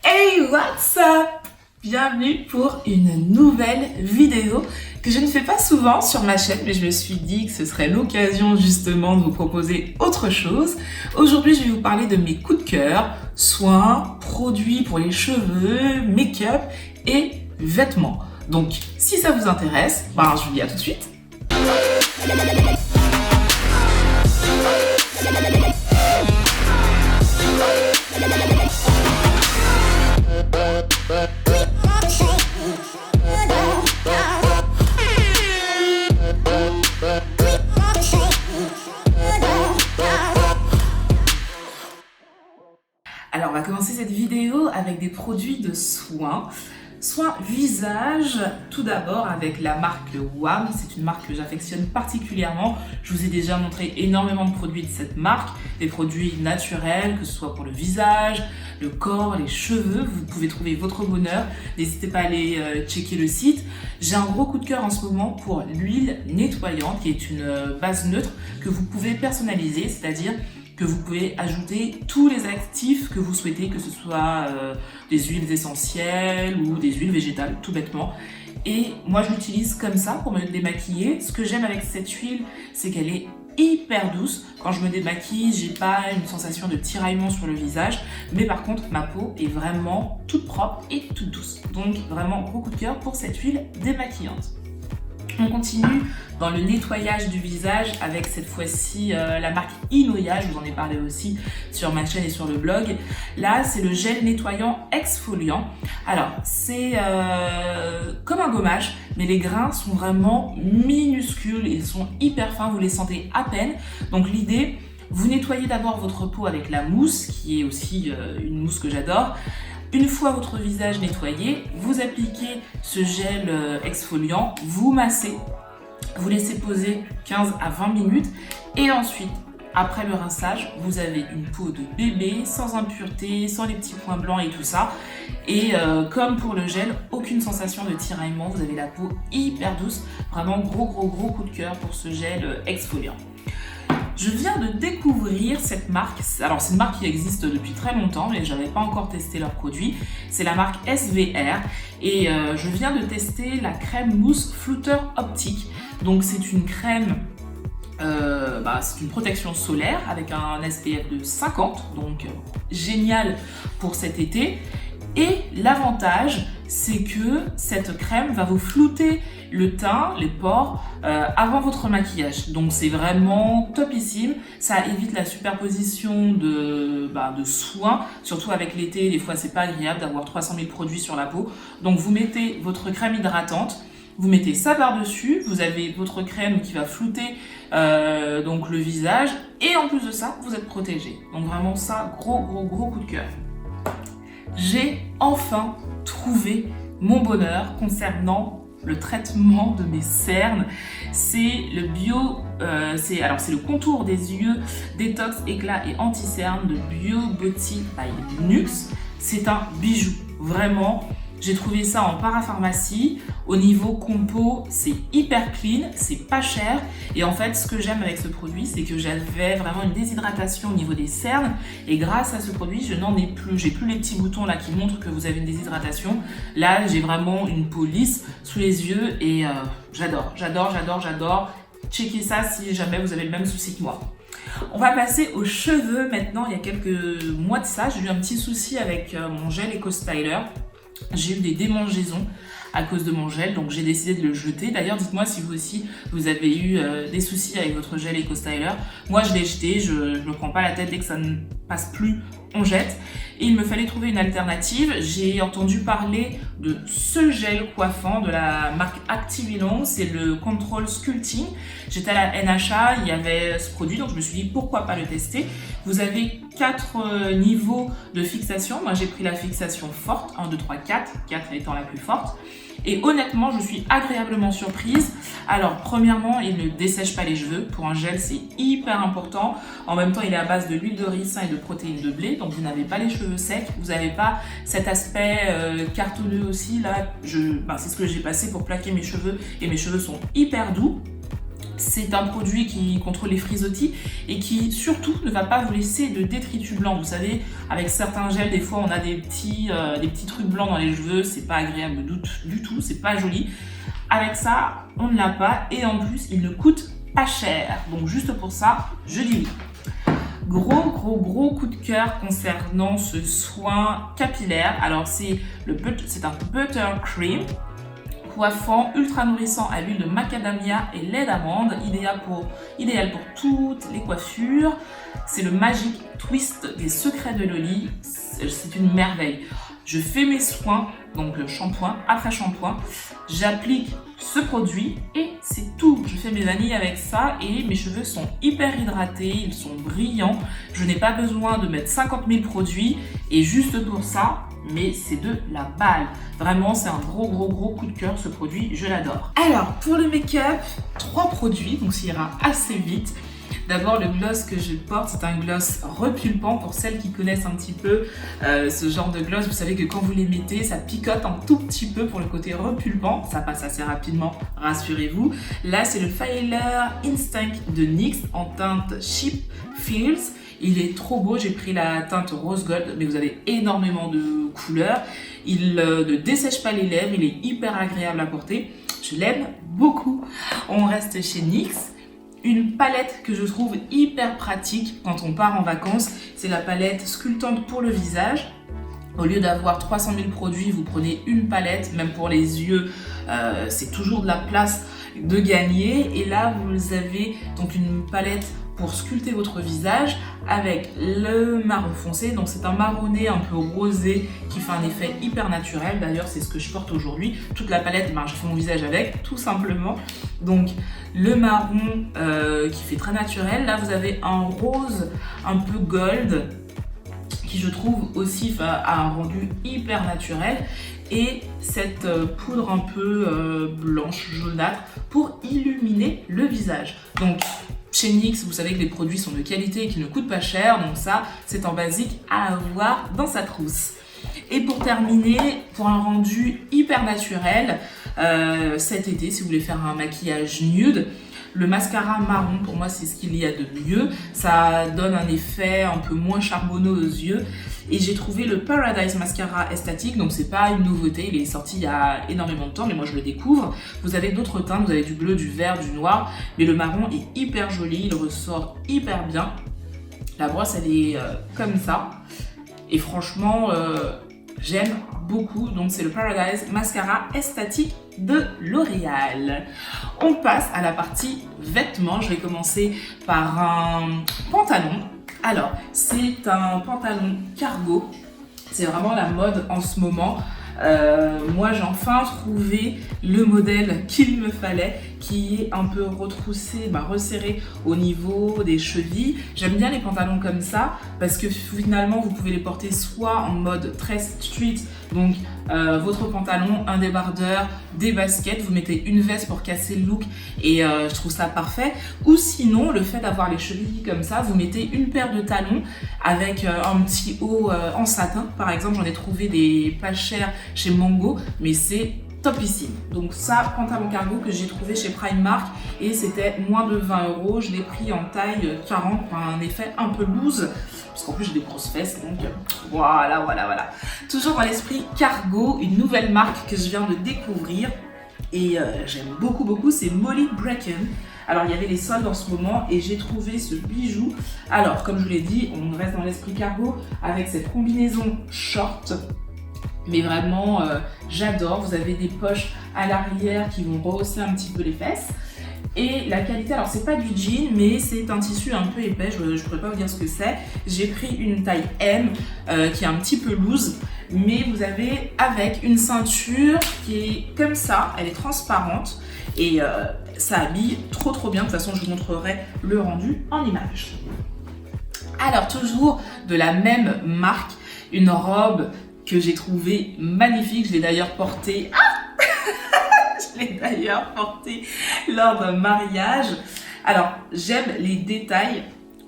Hey, what's up? Bienvenue pour une nouvelle vidéo que je ne fais pas souvent sur ma chaîne, mais je me suis dit que ce serait l'occasion justement de vous proposer autre chose. Aujourd'hui, je vais vous parler de mes coups de cœur, soins, produits pour les cheveux, make-up et vêtements. Donc, si ça vous intéresse, je vous dis à tout de suite. Alors, on va commencer cette vidéo avec des produits de soins. Soins visage, tout d'abord avec la marque WAM. C'est une marque que j'affectionne particulièrement. Je vous ai déjà montré énormément de produits de cette marque. Des produits naturels, que ce soit pour le visage, le corps, les cheveux. Vous pouvez trouver votre bonheur. N'hésitez pas à aller checker le site. J'ai un gros coup de cœur en ce moment pour l'huile nettoyante, qui est une base neutre que vous pouvez personnaliser, c'est-à-dire que vous pouvez ajouter tous les actifs que vous souhaitez, que ce soit des huiles essentielles ou des huiles végétales, tout bêtement. Et moi, je l'utilise comme ça pour me démaquiller. Ce que j'aime avec cette huile, c'est qu'elle est hyper douce. Quand je me démaquille, j'ai pas une sensation de tiraillement sur le visage, mais par contre, ma peau est vraiment toute propre et toute douce. Donc, vraiment, gros coup de cœur pour cette huile démaquillante. On continue dans le nettoyage du visage avec cette fois-ci la marque Inoya, je vous en ai parlé aussi sur ma chaîne et sur le blog. Là, c'est le gel nettoyant exfoliant. Alors, c'est comme un gommage, mais les grains sont vraiment minuscules, ils sont hyper fins, vous les sentez à peine. Donc l'idée, vous nettoyez d'abord votre peau avec la mousse, qui est aussi une mousse que j'adore. Une fois votre visage nettoyé, vous appliquez ce gel exfoliant, vous massez, vous laissez poser 15 à 20 minutes et ensuite, après le rinçage, vous avez une peau de bébé, sans impureté, sans les petits points blancs et tout ça. Et comme pour le gel, aucune sensation de tiraillement, vous avez la peau hyper douce. Vraiment gros coup de cœur pour ce gel exfoliant. Je viens de découvrir cette marque. Alors, c'est une marque qui existe depuis très longtemps, mais je n'avais pas encore testé leurs produits. C'est la marque SVR et je viens de tester la crème mousse flouteur optique. Donc, c'est une crème, c'est une protection solaire avec un SPF de 50, donc génial pour cet été. Et l'avantage, c'est que cette crème va vous flouter le teint, les pores, avant votre maquillage. Donc c'est vraiment topissime. Ça évite la superposition de soins, surtout avec l'été. Des fois, c'est pas agréable d'avoir 300 000 produits sur la peau. Donc vous mettez votre crème hydratante, vous mettez ça par-dessus, vous avez votre crème qui va flouter donc le visage. Et en plus de ça, vous êtes protégé. Donc vraiment ça, gros coup de cœur. J'ai enfin trouvé mon bonheur concernant le traitement de mes cernes. C'est le c'est le contour des yeux détox, éclat et anti-cerne de Bio Beauty by Nux. C'est un bijou, vraiment. J'ai trouvé ça en parapharmacie. Au niveau compo, c'est hyper clean, c'est pas cher. Et en fait, ce que j'aime avec ce produit, c'est que j'avais vraiment une déshydratation au niveau des cernes. Et grâce à ce produit, je n'en ai plus. J'ai plus les petits boutons là qui montrent que vous avez une déshydratation. Là, j'ai vraiment une peau lisse sous les yeux et j'adore. Checkez ça si jamais vous avez le même souci que moi. On va passer aux cheveux maintenant. Il y a quelques mois de ça, j'ai eu un petit souci avec mon gel Eco Styler. J'ai eu des démangeaisons à cause de mon gel, donc j'ai décidé de le jeter. D'ailleurs, dites-moi si vous aussi, vous avez eu des soucis avec votre gel Eco Styler. Moi, je l'ai jeté, je me prends pas la tête, dès que ça ne passe plus, on jette. Et il me fallait trouver une alternative. J'ai entendu parler de ce gel coiffant de la marque Activilon, c'est le Control Sculpting. J'étais à la NHA, il y avait ce produit, donc je me suis dit pourquoi pas le tester. Vous avez 4 niveaux de fixation. Moi, j'ai pris la fixation forte, 1, 2, 3, 4, 4 étant la plus forte. Et honnêtement, je suis agréablement surprise. Alors, premièrement, il ne dessèche pas les cheveux. Pour un gel, c'est hyper important. En même temps, il est à base de l'huile de ricin et de protéines de blé. Donc, vous n'avez pas les cheveux secs. Vous n'avez pas cet aspect cartonneux aussi. Là, c'est ce que j'ai passé pour plaquer mes cheveux. Et mes cheveux sont hyper doux. C'est un produit qui contrôle les frisottis et qui surtout ne va pas vous laisser de détritus blancs. Vous savez, avec certains gels, des fois on a des petits trucs blancs dans les cheveux, c'est pas agréable du tout, c'est pas joli. Avec ça, on ne l'a pas et en plus, il ne coûte pas cher. Donc juste pour ça, je dis oui. Gros coup de cœur concernant ce soin capillaire. Alors c'est un butter cream coiffant, ultra nourrissant à l'huile de macadamia et lait d'amande, idéal pour toutes les coiffures. C'est le magic twist des secrets de Loli. C'est une merveille. Je fais mes soins, donc shampoing après shampoing, j'applique ce produit et c'est tout. Je fais mes vanilles avec ça et mes cheveux sont hyper hydratés, ils sont brillants. Je n'ai pas besoin de mettre 50 000 produits et juste pour ça, mais c'est de la balle. Vraiment, c'est un gros coup de cœur ce produit, je l'adore. Alors, pour le make-up, 3 produits, donc ça ira assez vite. D'abord, le gloss que je porte, c'est un gloss repulpant. Pour celles qui connaissent un petit peu ce genre de gloss, vous savez que quand vous les mettez, ça picote un tout petit peu pour le côté repulpant. Ça passe assez rapidement, rassurez-vous. Là, c'est le Failure Instinct de NYX en teinte Cheap Feels. Il est trop beau, j'ai pris la teinte Rose Gold, mais vous avez énormément de couleurs. Il ne dessèche pas les lèvres, il est hyper agréable à porter. Je l'aime beaucoup. On reste chez NYX. Une palette que je trouve hyper pratique quand on part en vacances, c'est la palette sculptante pour le visage. Au lieu d'avoir 300 000 produits, vous prenez une palette, même pour les yeux, c'est toujours de la place de gagner. Et là, vous avez donc une palette pour sculpter votre visage avec le marron foncé. Donc c'est un marronné un peu rosé qui fait un effet hyper naturel. D'ailleurs, c'est ce que je porte aujourd'hui. Toute la palette, je fais mon visage avec, tout simplement. Donc le marron qui fait très naturel. Là, vous avez un rose un peu gold qui, je trouve, aussi a un rendu hyper naturel. Et cette poudre un peu blanche, jaunâtre pour illuminer le visage. Donc chez NYX, vous savez que les produits sont de qualité et qui ne coûtent pas cher, donc ça, c'est en basique à avoir dans sa trousse. Et pour terminer, pour un rendu hyper naturel, cet été, si vous voulez faire un maquillage nude, le mascara marron, pour moi, c'est ce qu'il y a de mieux. Ça donne un effet un peu moins charbonneux aux yeux. Et j'ai trouvé le Paradise Mascara Esthétique, donc c'est pas une nouveauté, il est sorti il y a énormément de temps, mais moi je le découvre. Vous avez d'autres teintes, vous avez du bleu, du vert, du noir, mais le marron est hyper joli, il ressort hyper bien. La brosse, elle est comme ça, et franchement, j'aime beaucoup. Donc c'est le Paradise Mascara Esthétique de L'Oréal. On passe à la partie vêtements. Je vais commencer par un pantalon. Alors, c'est un pantalon cargo. C'est vraiment la mode en ce moment. Moi, j'ai enfin trouvé le modèle qu'il me fallait, qui est un peu retroussé, resserré au niveau des chevilles. J'aime bien les pantalons comme ça parce que finalement, vous pouvez les porter soit en mode très street, donc votre pantalon, un débardeur, des baskets, vous mettez une veste pour casser le look et je trouve ça parfait. Ou sinon, le fait d'avoir les chevilles comme ça, vous mettez une paire de talons avec un petit haut en satin. Par exemple, j'en ai trouvé des pas chers chez Mango, mais c'est topissime. Donc ça, pantalon cargo que j'ai trouvé chez Primark et c'était moins de 20 €. Je l'ai pris en taille 40 pour un effet un peu loose parce qu'en plus j'ai des grosses fesses, donc voilà. Toujours dans l'esprit cargo, une nouvelle marque que je viens de découvrir et j'aime beaucoup, c'est Molly Bracken. Alors il y avait les soldes en ce moment et j'ai trouvé ce bijou. Alors comme je vous l'ai dit, on reste dans l'esprit cargo avec cette combinaison short. Mais vraiment, j'adore. Vous avez des poches à l'arrière qui vont rehausser un petit peu les fesses. Et la qualité, alors c'est pas du jean, mais c'est un tissu un peu épais. Je pourrais pas vous dire ce que c'est. J'ai pris une taille M qui est un petit peu loose. Mais vous avez avec une ceinture qui est comme ça. Elle est transparente. Et ça habille trop bien. De toute façon, je vous montrerai le rendu en image. Alors, toujours de la même marque, une robe que j'ai trouvé magnifique. Je l'ai d'ailleurs portée. Je l'ai d'ailleurs portée lors d'un mariage. Alors, j'aime les détails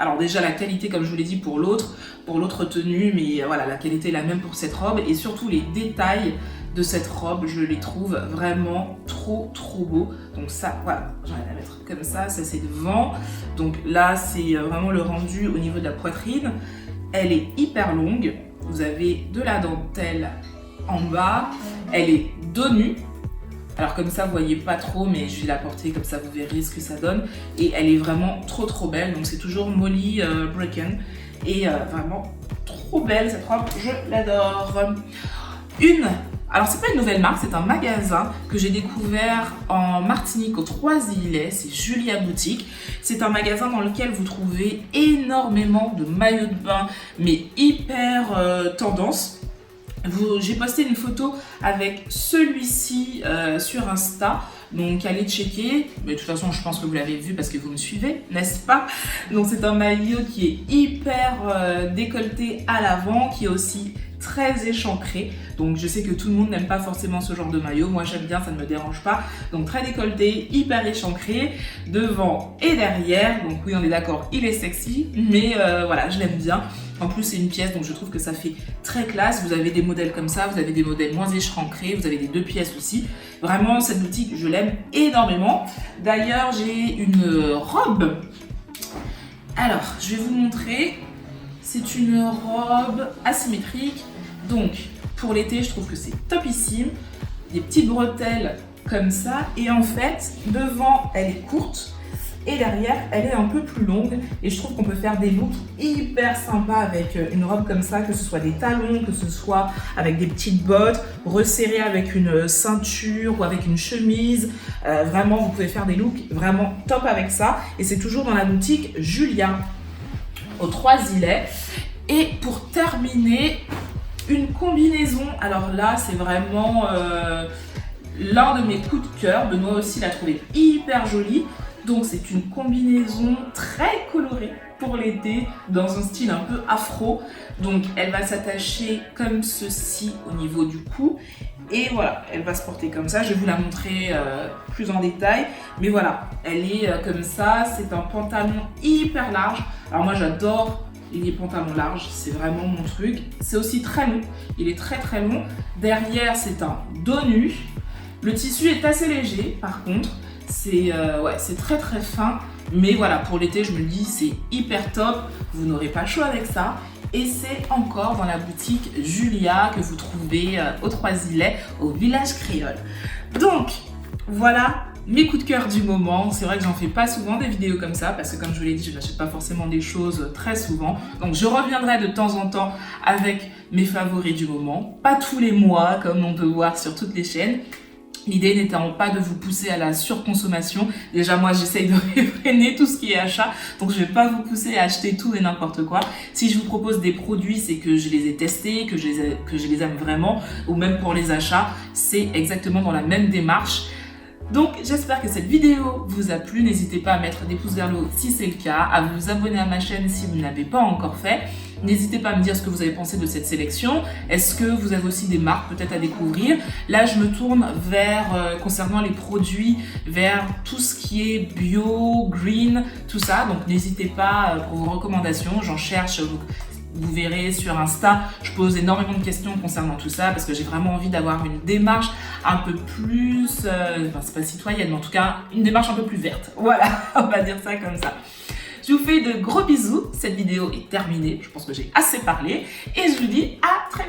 Alors déjà la qualité, comme je vous l'ai dit pour l'autre tenue, mais voilà, la qualité est la même pour cette robe. Et surtout les détails de cette robe, je les trouve vraiment trop beaux. Donc ça, voilà, j'ai envie de la mettre comme ça c'est devant. Donc là, c'est vraiment le rendu au niveau de la poitrine. Elle est hyper longue. Vous avez de la dentelle en bas. Elle est dos nu. Alors comme ça, vous voyez pas trop, mais je vais la porter comme ça, vous verrez ce que ça donne. Et elle est vraiment trop belle. Donc c'est toujours Molly Bracken. Et vraiment trop belle cette robe, je l'adore. Alors c'est pas une nouvelle marque, c'est un magasin que j'ai découvert en Martinique aux Trois-Îlets, c'est Julia Boutique. C'est un magasin dans lequel vous trouvez énormément de maillots de bain, mais hyper tendance. J'ai posté une photo avec celui-ci sur Insta, donc allez checker. Mais de toute façon, je pense que vous l'avez vu parce que vous me suivez, n'est-ce pas? Donc c'est un maillot qui est hyper décolleté à l'avant, qui est aussi très échancré. Donc je sais que tout le monde n'aime pas forcément ce genre de maillot. Moi j'aime bien, ça ne me dérange pas. Donc très décolleté, hyper échancré, devant et derrière. Donc oui, on est d'accord, il est sexy, mais voilà, je l'aime bien. En plus, c'est une pièce, donc je trouve que ça fait très classe. Vous avez des modèles comme ça, vous avez des modèles moins échancrés, vous avez des 2 pièces aussi. Vraiment, cette boutique, je l'aime énormément. D'ailleurs, j'ai une robe. Alors, je vais vous montrer. C'est une robe asymétrique. Donc, pour l'été, je trouve que c'est topissime. Des petites bretelles comme ça. Et en fait, devant, elle est courte. Et derrière, elle est un peu plus longue. Et je trouve qu'on peut faire des looks hyper sympas avec une robe comme ça, que ce soit des talons, que ce soit avec des petites bottes, resserrées avec une ceinture ou avec une chemise. Vraiment, vous pouvez faire des looks vraiment top avec ça. Et c'est toujours dans la boutique Julia, aux Trois-Îlets. Et pour terminer, une combinaison. Alors là, c'est vraiment l'un de mes coups de cœur. Benoît aussi l'a trouvé hyper jolie. Donc c'est une combinaison très colorée pour l'été, dans un style un peu afro. Donc elle va s'attacher comme ceci au niveau du cou. Et voilà, elle va se porter comme ça. Je vais vous la montrer plus en détail. Mais voilà, elle est comme ça. C'est un pantalon hyper large. Alors moi j'adore les pantalons larges, c'est vraiment mon truc. C'est aussi très long, il est très long. Derrière c'est un dos nu. Le tissu est assez léger par contre. C'est très fin, mais voilà, pour l'été, je me dis, c'est hyper top, vous n'aurez pas chaud avec ça. Et c'est encore dans la boutique Julia que vous trouvez aux Trois-Îlets, au village créole. Donc, voilà mes coups de cœur du moment. C'est vrai que j'en fais pas souvent des vidéos comme ça, parce que comme je vous l'ai dit, je n'achète pas forcément des choses très souvent. Donc je reviendrai de temps en temps avec mes favoris du moment. Pas tous les mois, comme on peut voir sur toutes les chaînes. L'idée n'étant pas de vous pousser à la surconsommation. Déjà, moi, j'essaye de réfréner tout ce qui est achat. Donc, je vais pas vous pousser à acheter tout et n'importe quoi. Si je vous propose des produits, c'est que je les ai testés, que je les aime vraiment. Ou même pour les achats, c'est exactement dans la même démarche. Donc, j'espère que cette vidéo vous a plu. N'hésitez pas à mettre des pouces vers le haut si c'est le cas, à vous abonner à ma chaîne si vous ne l'avez pas encore fait. N'hésitez pas à me dire ce que vous avez pensé de cette sélection. Est-ce que vous avez aussi des marques peut-être à découvrir? Là, je me tourne vers, concernant les produits, vers tout ce qui est bio, green, tout ça. Donc, n'hésitez pas pour vos recommandations. J'en cherche. Vous verrez sur Insta, je pose énormément de questions concernant tout ça parce que j'ai vraiment envie d'avoir une démarche un peu plus, c'est pas citoyenne, mais en tout cas, une démarche un peu plus verte. Voilà, on va dire ça comme ça. Je vous fais de gros bisous. Cette vidéo est terminée. Je pense que j'ai assez parlé et je vous dis à très